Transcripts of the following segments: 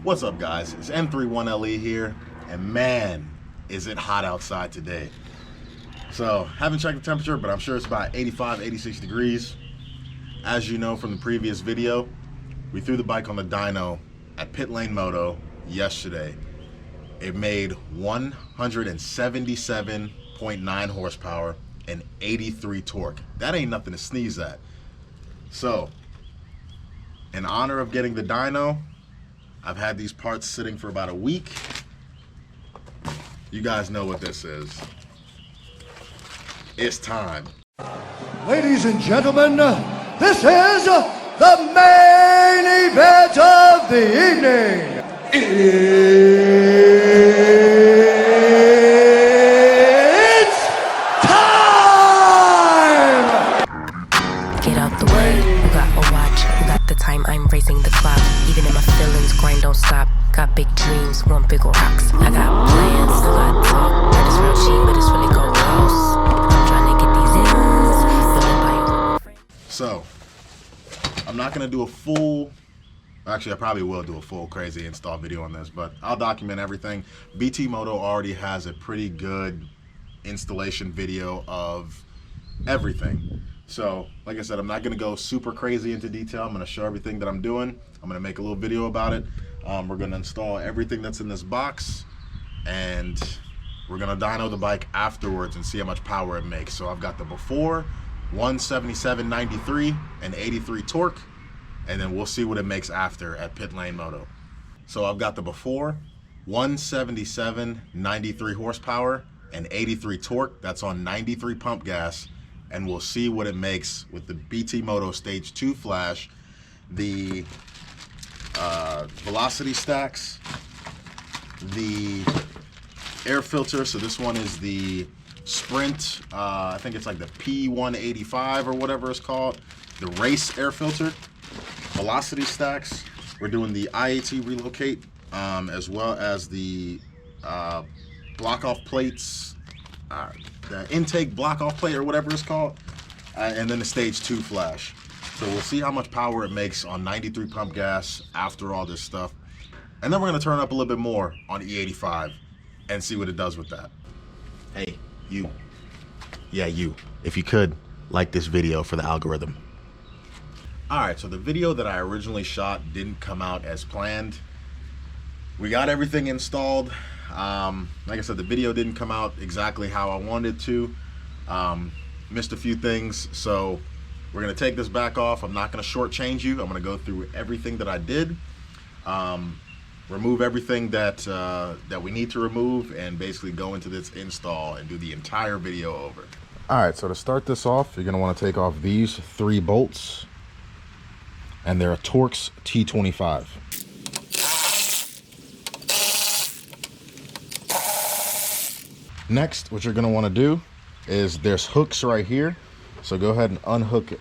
What's up, guys? It's M31LE here, and man, is it hot outside today. So, haven't checked the temperature, but I'm sure it's about 85, 86 degrees. As you know from the previous video, we threw the bike on the dyno at Pit Lane Moto yesterday. It made 177.9 horsepower and 83 torque. That ain't nothing to sneeze at. So, in honor of getting the dyno, I've had these parts sitting for about a week. You guys know what this is. It's time. Ladies and gentlemen, this is the main event of the evening. It's time! Get out the way, you got a watch, you got the time, I'm racing the clock. Even in my feelings, grind don't stop. Got big dreams, want big rocks. I got plans, I got talk. Heard it's real cheap, but it's really go close. I'm trying to get these ends. So, I'm not gonna do a full, actually I probably will do a full crazy install video on this, but I'll document everything. BT Moto already has a pretty good installation video of everything. So, like I said, I'm not gonna go super crazy into detail. I'm gonna show everything that I'm doing. I'm gonna make a little video about it. We're gonna install everything that's in this box, and we're gonna dyno the bike afterwards and see how much power it makes. So I've got the before, 177.93 and 83 torque, and then we'll see what it makes after at Pit Lane Moto. So I've got the before, 177.93 horsepower and 83 torque. That's on 93 pump gas, and we'll see what it makes with the BT Moto Stage 2 flash, the velocity stacks, the air filter. So this one is the Sprint, I think it's like the P185 or whatever it's called, the race air filter, velocity stacks. We're doing the IAT relocate, as well as the block off plates, the intake block off plate or whatever it's called, and then the stage 2 flash. So we'll see how much power it makes on 93 pump gas after all this stuff. And then we're gonna turn up a little bit more on E85 and see what it does with that. Hey, you. Yeah, you. If you could, like this video for the algorithm. All right, so the video that I originally shot didn't come out as planned. We got everything installed. Like I said, the video didn't come out exactly how I wanted it to. Missed a few things, so we're gonna take this back off. I'm not gonna shortchange you. I'm gonna go through everything that I did, remove everything that that we need to remove, and basically go into this install and do the entire video over. All right, so to start this off, you're gonna wanna take off these 3 bolts, and they're a Torx T25. Next, what you're gonna wanna do is there's hooks right here. So go ahead and hook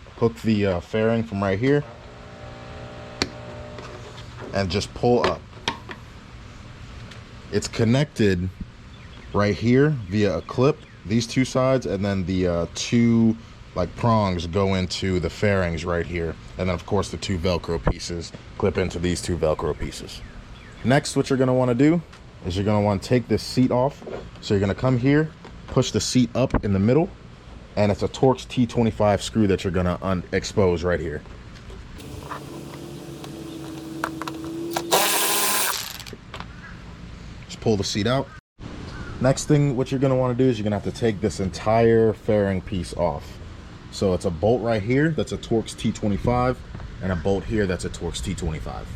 the fairing from right here and just pull up. It's connected right here via a clip, these 2 sides, and then the 2 like prongs go into the fairings right here. And then of course the 2 Velcro pieces clip into these 2 Velcro pieces. Next, what you're gonna wanna do is you're gonna wanna take this seat off. So you're gonna come here, push the seat up in the middle, and it's a Torx T25 screw that you're gonna expose right here. Just pull the seat out. Next thing, what you're gonna wanna do is you're gonna have to take this entire fairing piece off. So it's a bolt right here, that's a Torx T25, and a bolt here, that's a Torx T25.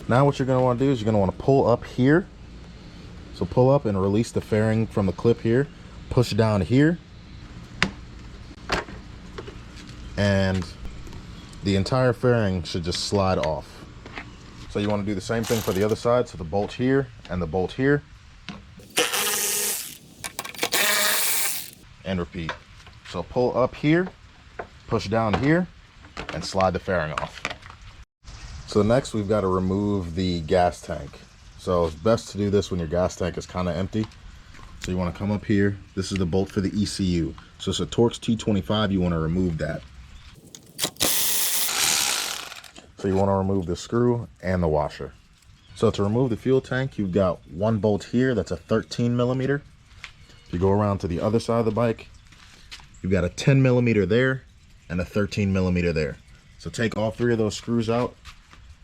Now what you're gonna wanna do is you're gonna wanna pull up here. So pull up and release the fairing from the clip here, push down here, and the entire fairing should just slide off. So you want to do the same thing for the other side, so the bolt here and the bolt here, and repeat. So pull up here, push down here, and slide the fairing off. So next we've got to remove the gas tank. So it's best to do this when your gas tank is kind of empty. So you want to come up here. This is the bolt for the ECU. So it's a Torx T25. You want to remove that. So you want to remove the screw and the washer. So to remove the fuel tank, you've got one bolt here that's a 13 millimeter. If you go around to the other side of the bike, you've got a 10 millimeter there and a 13 millimeter there. So take all three of those screws out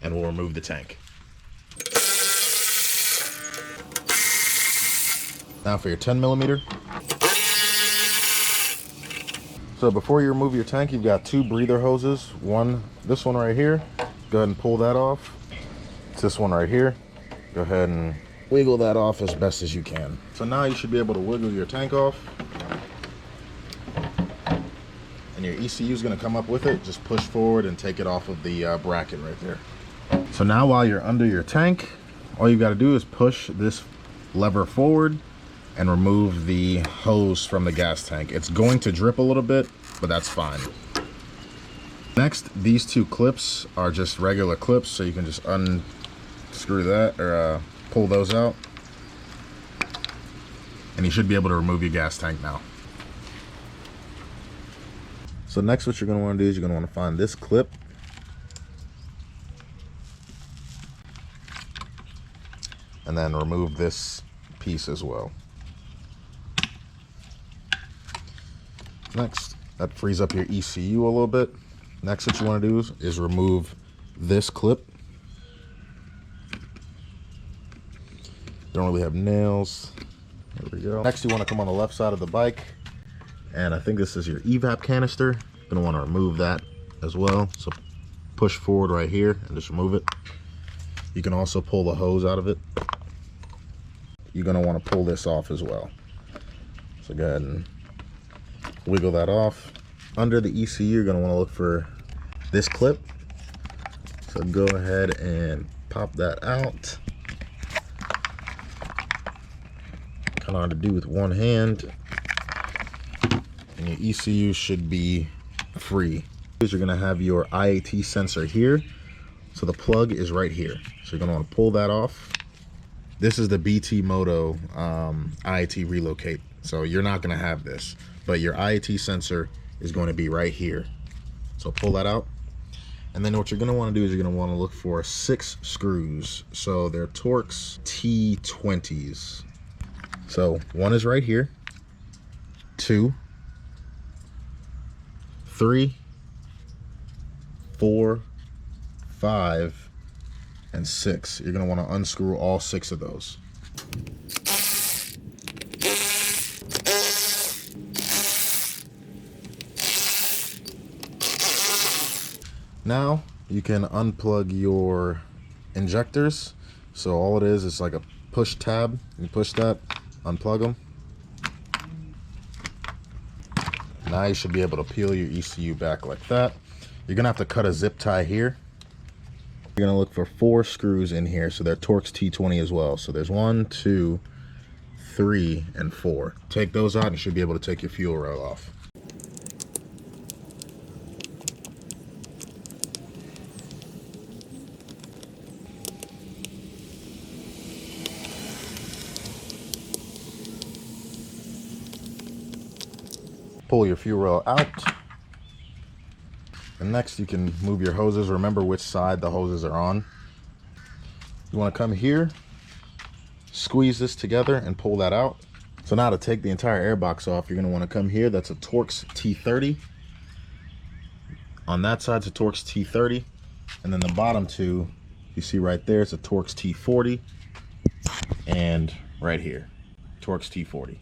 and we'll remove the tank. Now for your 10 millimeter. So before you remove your tank, you've got two breather hoses. One, this one right here. Go ahead and pull that off. It's this one right here. Go ahead and wiggle that off as best as you can. So now you should be able to wiggle your tank off. And your ECU is going to come up with it. Just push forward and take it off of the bracket right there. So now while you're under your tank, all you got to do is push this lever forward and remove the hose from the gas tank. It's going to drip a little bit, but that's fine. Next, these two clips are just regular clips, so you can just unscrew that or pull those out. And you should be able to remove your gas tank now. So next, what you're going to want to do is you're going to want to find this clip. And then remove this piece as well. Next, that frees up your ECU a little bit. Next, what you want to do is remove this clip. Don't really have nails. There we go. Next, you want to come on the left side of the bike. And I think this is your evap canister. You're going to want to remove that as well. So push forward right here and just remove it. You can also pull the hose out of it. You're going to want to pull this off as well. So go ahead and wiggle that off. Under the ECU, you're going to want to look for this clip. So go ahead and pop that out. Kind of hard to do with one hand. And your ECU should be free. You're going to have your IAT sensor here. So the plug is right here. So you're going to want to pull that off. This is the BT Moto IAT relocate. So you're not going to have this, but your IAT sensor is going to be right here. So pull that out. And then what you're going to want to do is you're going to want to look for 6 screws. So they're Torx T20s. So one is right here, 2, 3, 4, 5, and 6. You're going to want to unscrew all 6 of those. Now you can unplug your injectors. So all it is like a push tab. You push that, unplug them. Now you should be able to peel your ECU back like that. You're gonna have to cut a zip tie here. You're gonna look for 4 screws in here. So they're Torx T20 as well. So there's 1, 2, 3, and 4. Take those out and you should be able to take your fuel rail off. Pull your fuel rail out. And next you can move your hoses. Remember which side the hoses are on. You want to come here, squeeze this together and pull that out. So now to take the entire air box off, you're going to want to come here. That's a Torx T30. On that side, it's a Torx T30. And then the bottom two, you see right there, it's a Torx T40. And right here, Torx T40.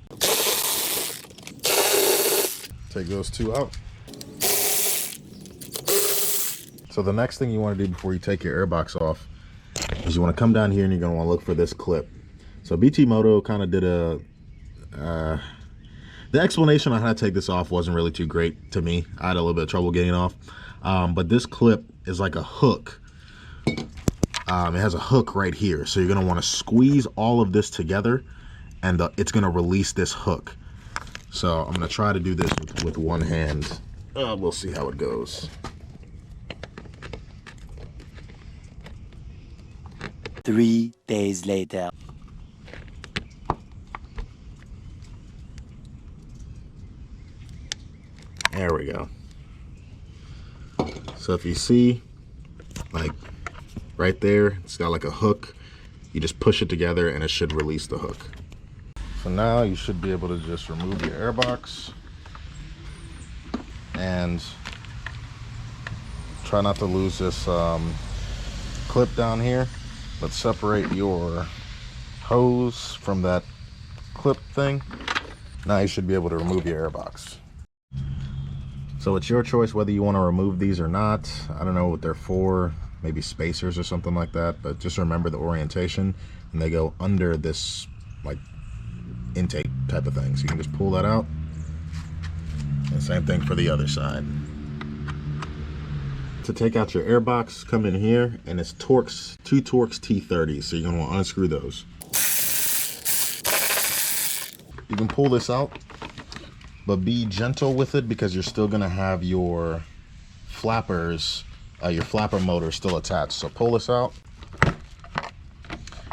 Take those 2 out. So the next thing you want to do before you take your airbox off is you want to come down here and you're going to want to look for this clip. So BT Moto kind of did the explanation on how to take this off wasn't really too great to me. I had a little bit of trouble getting it off. But this clip is like a hook. It has a hook right here. So you're going to want to squeeze all of this together and it's going to release this hook. So I'm going to try to do this with one hand. We'll see how it goes. 3 days later. There we go. So if you see, like right there. It's got like a hook. You just push it together and it should release the hook. So now you should be able to just remove your air box and try not to lose this clip down here. Let's separate your hose from that clip thing. Now you should be able to remove your air box. So it's your choice whether you want to remove these or not. I don't know what they're for, maybe spacers or something like that, but just remember the orientation, and they go under this like intake type of thing. So you can just pull that out. And same thing for the other side. To take out your air box, come in here, and it's Torx, 2 Torx T30s. So you're gonna want to unscrew those. You can pull this out, but be gentle with it because you're still gonna have your flappers, your flapper motor still attached. So pull this out.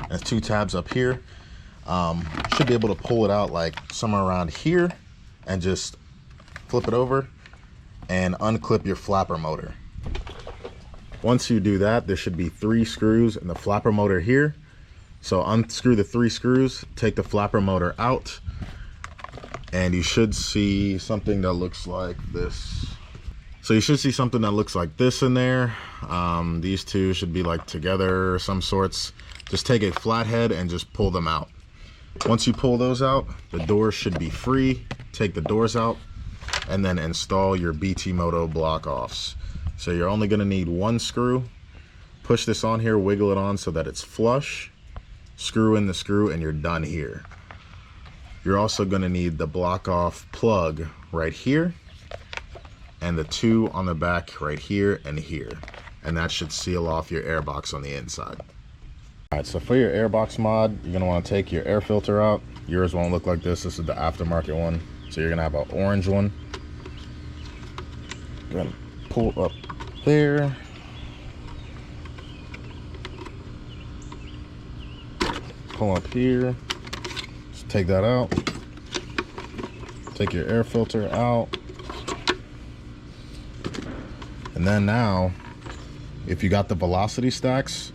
There's 2 tabs up here. Should be able to pull it out like somewhere around here and just flip it over and unclip your flapper motor. Once you do that, there should be 3 screws in the flapper motor here. So unscrew the 3 screws, take the flapper motor out, and you should see something that looks like this. So you should see something that looks like this in there. These 2 should be like together or some sorts. Just take a flathead and just pull them out. Once you pull those out, the doors should be free. Take the doors out and then install your BT Moto block offs. So you're only gonna need 1 screw. Push this on here, wiggle it on so that it's flush. Screw in the screw and you're done here. You're also gonna need the block off plug right here and the 2 on the back right here and here. And that should seal off your air box on the inside. All right, so for your air box mod, you're gonna wanna take your air filter out. Yours won't look like this. This is the aftermarket one. So you're gonna have an orange one. You're gonna pull up there. Pull up here. Just take that out. Take your air filter out. And then now, if you got the velocity stacks,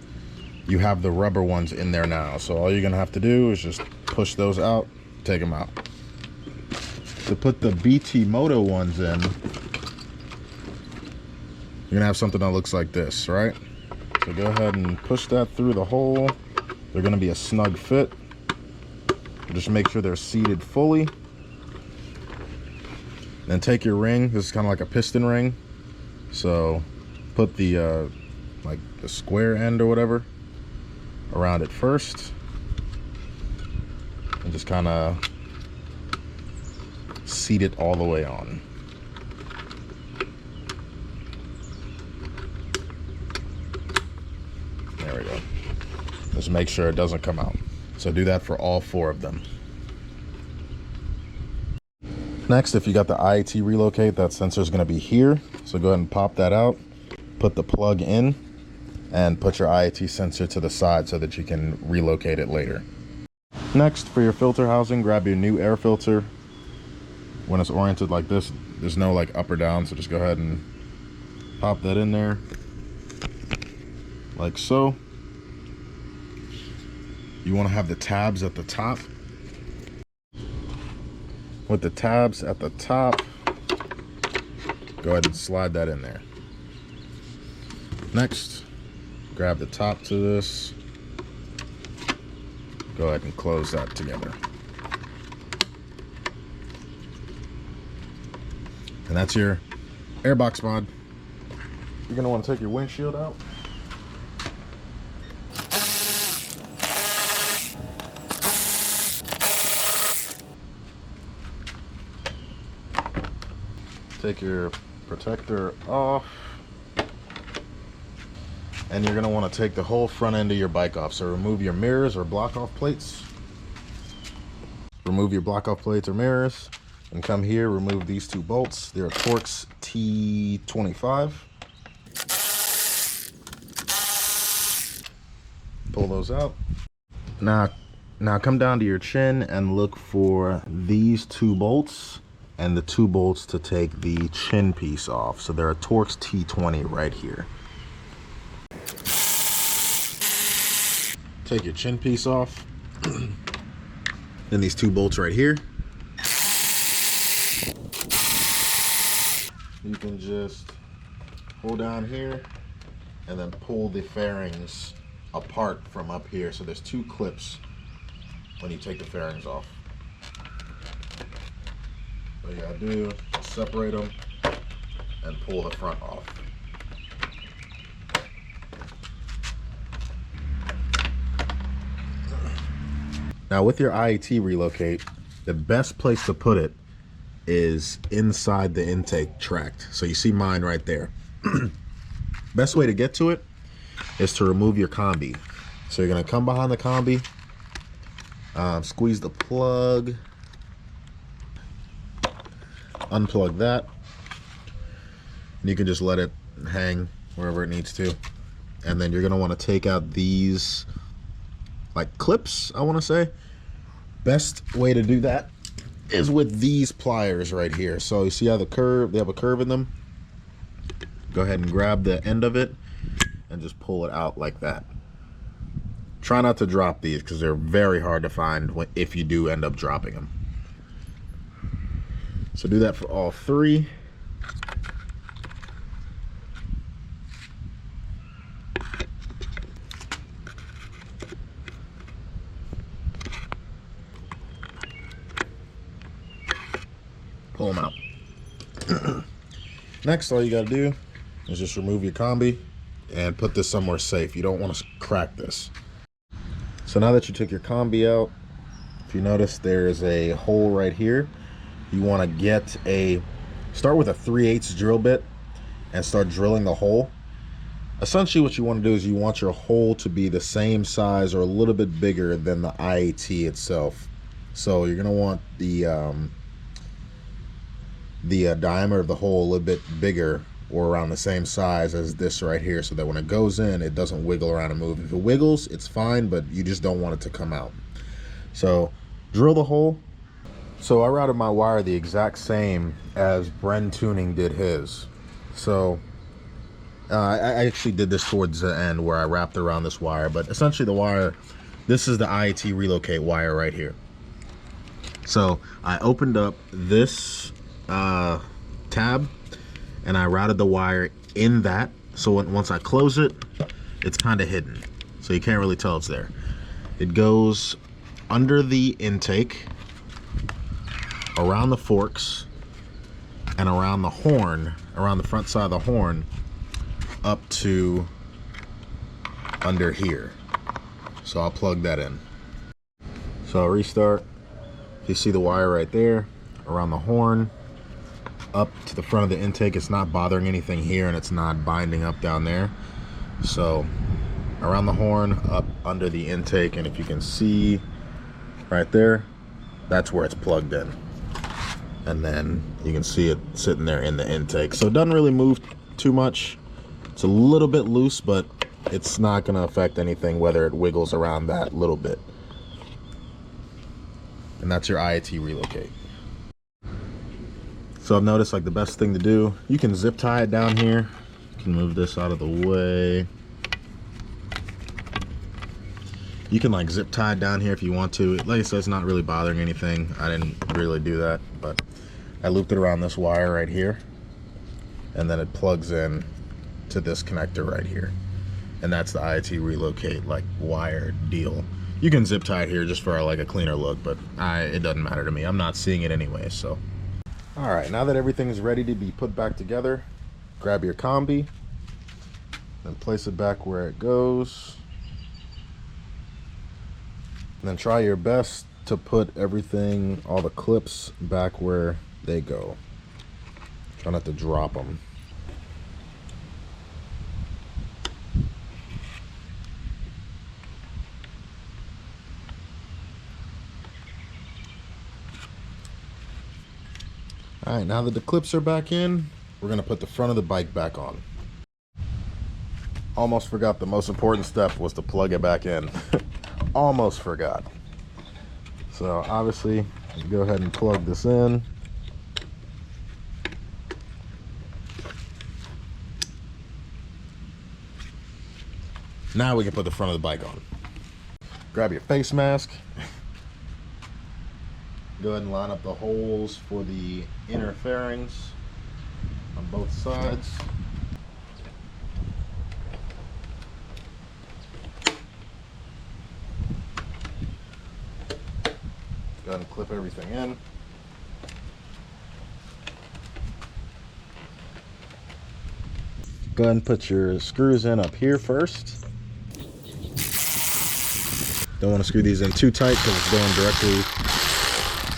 you have the rubber ones in there now. So all you're gonna have to do is just push those out, take them out. To put the BT Moto ones in, you're gonna have something that looks like this, right? So go ahead and push that through the hole. They're gonna be a snug fit. Just make sure they're seated fully. Then take your ring. This is kind of like a piston ring. So put the like the square end or whatever around it first, and just kind of seat it all the way on. There we go. Just make sure it doesn't come out. So do that for all 4 of them. Next, if you got the IAT relocate, that sensor is going to be here. So go ahead and pop that out, put the plug in, and put your IAT sensor to the side so that you can relocate it later. Next, for your filter housing, grab your new air filter. When it's oriented like this, there's no like up or down, so just go ahead and pop that in there like so. You want to have the tabs at the top. With the tabs at the top, go ahead and slide that in there. Next, grab the top to this. Go ahead and close that together. And that's your airbox mod. You're gonna want to take your windshield out. Take your protector off. And you're gonna want to take the whole front end of your bike off. So remove your mirrors or block off plates. Remove your block off plates or mirrors. And come here, remove these 2 bolts. They're a Torx T25. Pull those out. Now come down to your chin and look for these 2 bolts and the 2 bolts to take the chin piece off. So they're a Torx T20 right here. take your chin piece off. Then these two bolts right here. You can just pull down here and then pull the fairings apart from up here. So there's two clips when you take the fairings off. All you gotta do is separate them and pull the front off. Now with your IAT relocate, the best place to put it is inside the intake tract. So you see mine right there. Best way to get to it is to remove your combi. So you're gonna come behind the combi, squeeze the plug, unplug that, and you can just let it hang wherever it needs to. And then you're gonna wanna take out these like clips, I wanna say. Best way to do that is with these pliers right here. So you see how they have a curve in them? Go ahead and grab the end of it and just pull it out like that. Try not to drop these because they're very hard to find if you do end up dropping them. So do that for all three. Pull them out. Next, all you gotta do is just remove your combi and put this somewhere safe. You don't want to crack this. So now that you took your combi out, if you notice there's a hole right here, you want to start with a 3/8 drill bit and start drilling the hole. Essentially what you want to do is you want your hole to be the same size or a little bit bigger than the IAT itself. So you're gonna want the diameter of the hole a little bit bigger or around the same size as this right here, so that when it goes in, it doesn't wiggle around and move. If it wiggles, it's fine, but you just don't want it to come out. So drill the hole. So I routed my wire the exact same as Bren Tuning did his. So I actually did this towards the end where I wrapped around this wire, but essentially the wire, this is the IAT relocate wire right here. So I opened up this tab and I routed the wire in that, so once I close it, it's kind of hidden, so you can't really tell it's there. It goes under the intake, around the forks, and around the horn, around the front side of the horn, up to under here. So I'll plug that in. So I'll restart. You see the wire right there around the horn up to the front of the intake. It's not bothering anything here, and it's not binding up down there. So around the horn, up under the intake, and if you can see right there, that's where it's plugged in. And then you can see it sitting there in the intake. So it doesn't really move too much. It's a little bit loose, but it's not going to affect anything whether it wiggles around that little bit. And that's your IAT relocate. So I've noticed like the best thing to do, you can zip tie it down here. You can move this out of the way. You can like zip tie it down here if you want to. Like I said, it's not really bothering anything. I didn't really do that, but I looped it around this wire right here, and then it plugs in to this connector right here. And that's the IAT relocate like wire deal. You can zip tie it here just for like a cleaner look, but it doesn't matter to me. I'm not seeing it anyway, so. All right, now that everything is ready to be put back together, grab your combi and place it back where it goes. And then try your best to put everything, all the clips, back where they go. Try not to drop them. All right, now that the clips are back in, we're gonna put the front of the bike back on. Almost forgot the most important step was to plug it back in. Almost forgot. So obviously, go ahead and plug this in. Now we can put the front of the bike on. Grab your face mask. Go ahead and line up the holes for the inner fairings on both sides. Go ahead and clip everything in. Go ahead and put your screws in up here first. Don't want to screw these in too tight because it's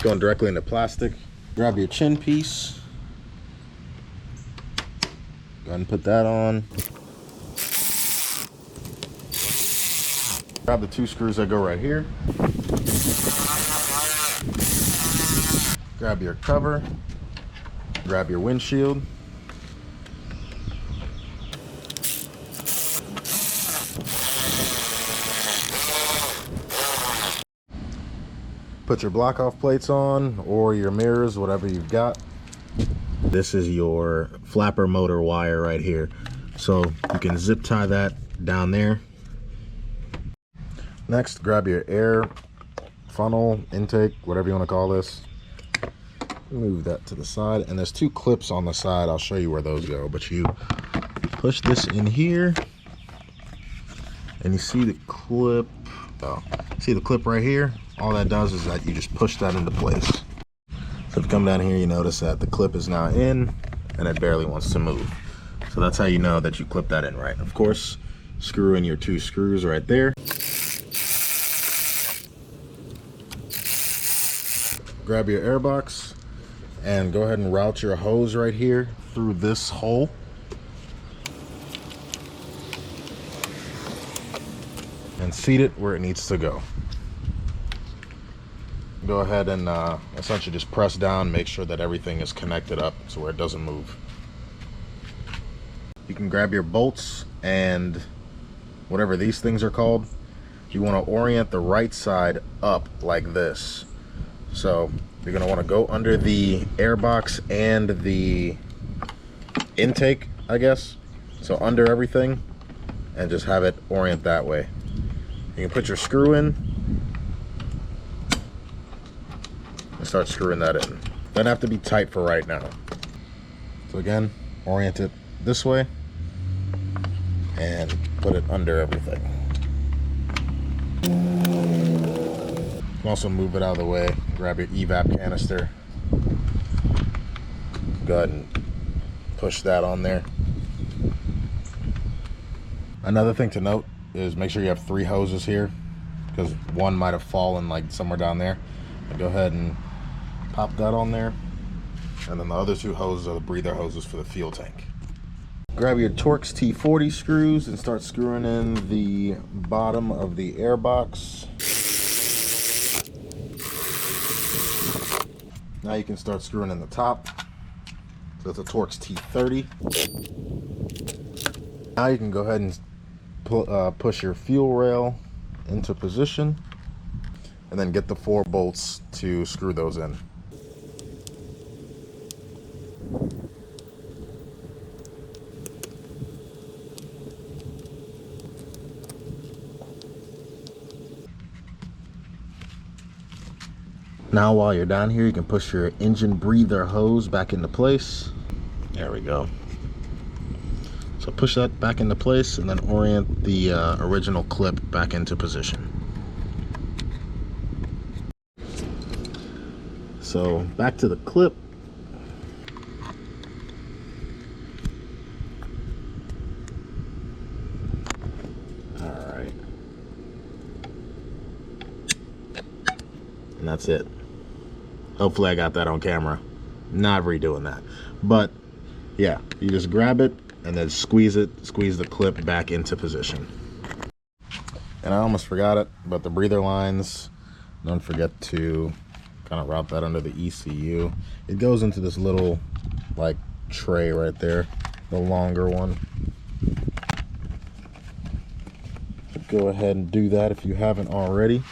going directly into plastic. Grab your chin piece. Go ahead and put that on. Grab the 2 screws that go right here. Grab your cover. Grab your windshield. Put your block off plates on, or your mirrors, whatever you've got. This is your flapper motor wire right here. So you can zip tie that down there. Next, grab your air funnel, intake, whatever you want to call this. Move that to the side, and there's 2 clips on the side. I'll show you where those go, but you push this in here, and you see the clip. See the clip right here? All that does is that you just push that into place. So if you come down here, you notice that the clip is now in and it barely wants to move. So that's how you know that you clip that in right. Of course, screw in your 2 screws right there. Grab your air box and go ahead and route your hose right here through this hole. And seat it where it needs to go. Go ahead and essentially just press down, make sure that everything is connected up so where it doesn't move. You can grab your bolts and whatever these things are called. You want to orient the right side up like this. So you're going to want to go under the air box and the intake, I guess. So under everything, and just have it orient that way. You can put your screw in and start screwing that in. Doesn't have to be tight for right now. So again, orient it this way and put it under everything. You can also move it out of the way. Grab your evap canister. Go ahead and push that on there. Another thing to note is make sure you have 3 hoses here, because one might have fallen like somewhere down there. And go ahead and pop that on there, and then the other 2 hoses are the breather hoses for the fuel tank. Grab your Torx T40 screws and start screwing in the bottom of the air box. Now you can start screwing in the top. So it's a Torx T30. Now you can go ahead and push your fuel rail into position, and then get the 4 bolts to screw those in. Now while you're down here, you can push your engine breather hose back into place. There we go. So push that back into place and then orient the original clip back into position. So back to the clip. All right. And that's it. Hopefully I got that on camera. Not redoing that. But yeah, you just grab it and then squeeze the clip back into position. And I almost forgot it, but the breather lines, don't forget to kind of route that under the ECU. It goes into this little like tray right there, the longer one. Go ahead and do that if you haven't already,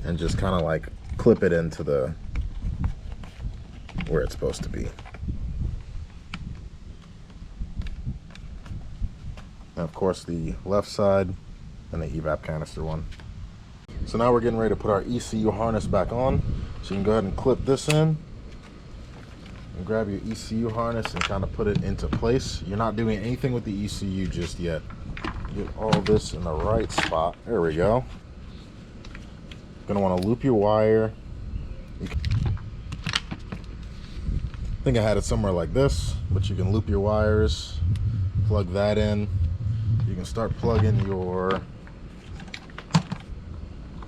and just kind of like clip it into the where it's supposed to be. And of course the left side, and the evap canister one. So now we're getting ready to put our ECU harness back on. So you can go ahead and clip this in and grab your ECU harness and kind of put it into place. You're not doing anything with the ECU just yet. Get all this in the right spot. There we go. Gonna want to loop your wire. I think I had it somewhere like this, but you can loop your wires, plug that in. You can start plugging your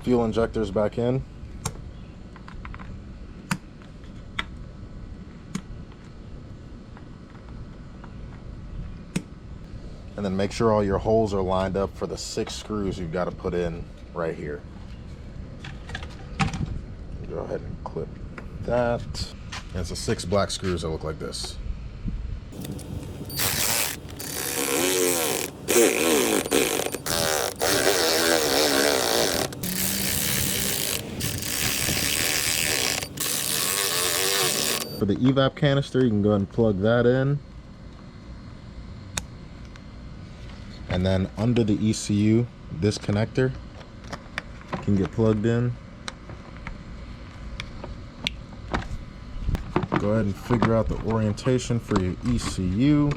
fuel injectors back in. And then make sure all your holes are lined up for the 6 screws you've got to put in right here. Go ahead and clip that. And it's the 6 black screws that look like this. For the evap canister, you can go ahead and plug that in. And then under the ECU, this connector can get plugged in. Go ahead and figure out the orientation for your ECU.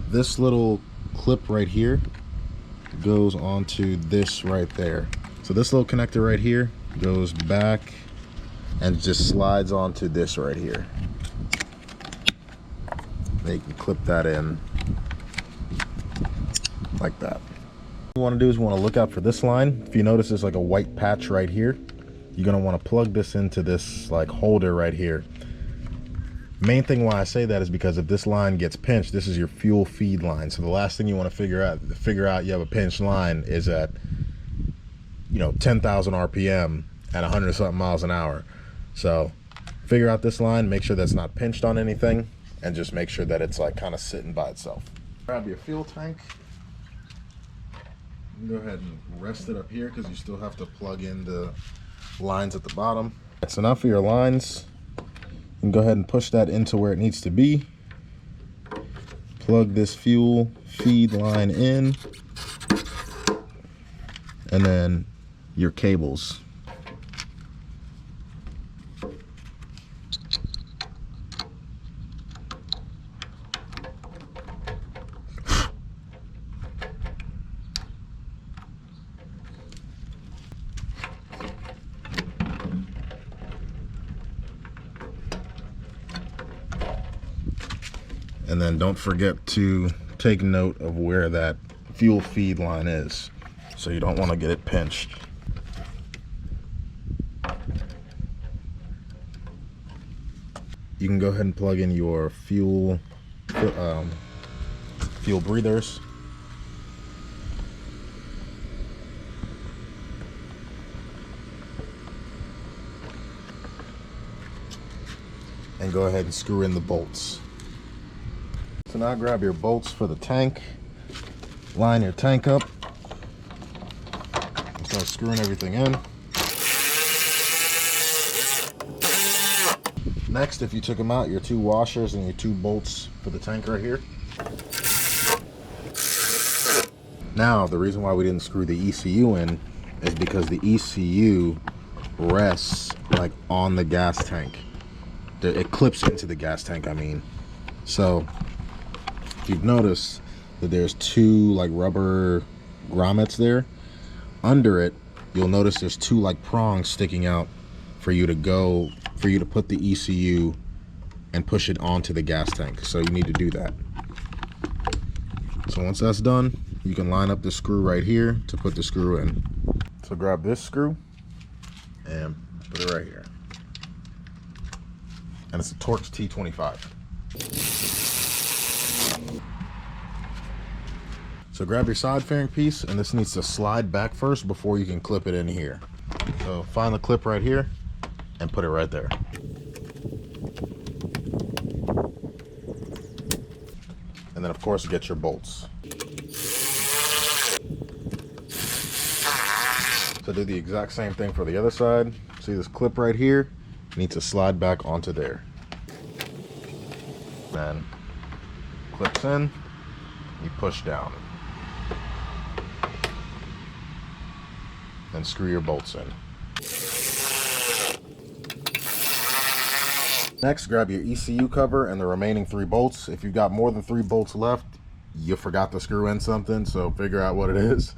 This little clip right here goes onto this right there. So this little connector right here goes back and just slides onto this right here. Then you can clip that in like that. What you want to do is you want to look out for this line. If you notice there's like a white patch right here, you're going to want to plug this into this like holder right here. Main thing why I say that is because if this line gets pinched, this is your fuel feed line. So the last thing you want to figure out you have a pinched line is at, you know, 10,000 RPM at 100 something miles an hour. So figure out this line, make sure that's not pinched on anything, and just make sure that it's like kind of sitting by itself. Grab your fuel tank. Go ahead and rest it up here because you still have to plug in the lines at the bottom. So now for your lines, you can go ahead and push that into where it needs to be. Plug this fuel feed line in, and then your cables. And then don't forget to take note of where that fuel feed line is, so you don't want to get it pinched. You can go ahead and plug in your fuel breathers. And go ahead and screw in the bolts. So now grab your bolts for the tank, line your tank up, and start screwing everything in. Next, if you took them out, your 2 washers and your 2 bolts for the tank right here. Now, the reason why we didn't screw the ECU in is because the ECU rests like on the gas tank. It clips into the gas tank, I mean. So if you've noticed that there's 2 like rubber grommets there, under it you'll notice there's 2 like prongs sticking out for you to put the ECU and push it onto the gas tank. So you need to do that. So once that's done, you can line up the screw right here to put the screw in. So grab this screw and put it right here. And it's a Torx T25. So grab your side fairing piece, and this needs to slide back first before you can clip it in here. So find the clip right here and put it right there. And then of course get your bolts. So do the exact same thing for the other side. See this clip right here? Needs to slide back onto there. Then clips in, you push down. and screw your bolts in. Next, grab your ECU cover and the remaining 3 bolts. If you've got more than 3 bolts left, you forgot to screw in something, so figure out what it is.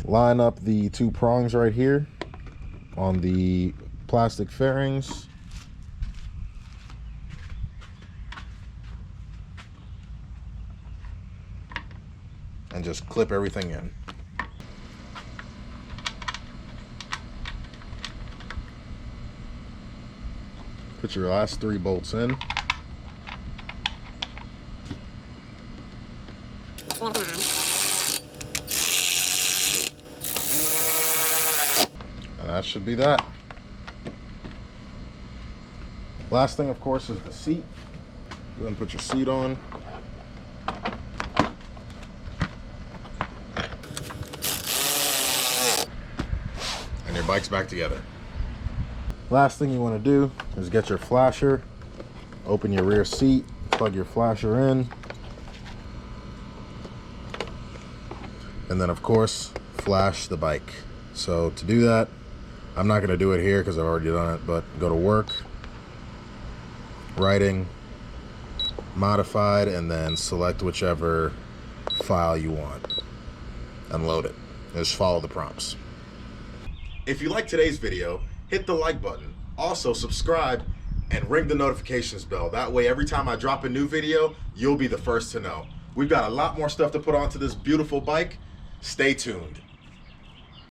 Line up the 2 prongs right here on the plastic fairings. And just clip everything in. Put your last 3 bolts in. And that should be that. Last thing, of course, is the seat. Go ahead and put your seat on. And your bike's back together. Last thing you want to do is get your flasher, open your rear seat, plug your flasher in, and then of course flash the bike. So to do that, I'm not going to do it here because I've already done it, but go to work, writing, modified, and then select whichever file you want and load it. Just follow the prompts. If you like today's video, hit the like button. Also subscribe and ring the notifications bell. That way every time I drop a new video, you'll be the first to know. We've got a lot more stuff to put onto this beautiful bike. Stay tuned.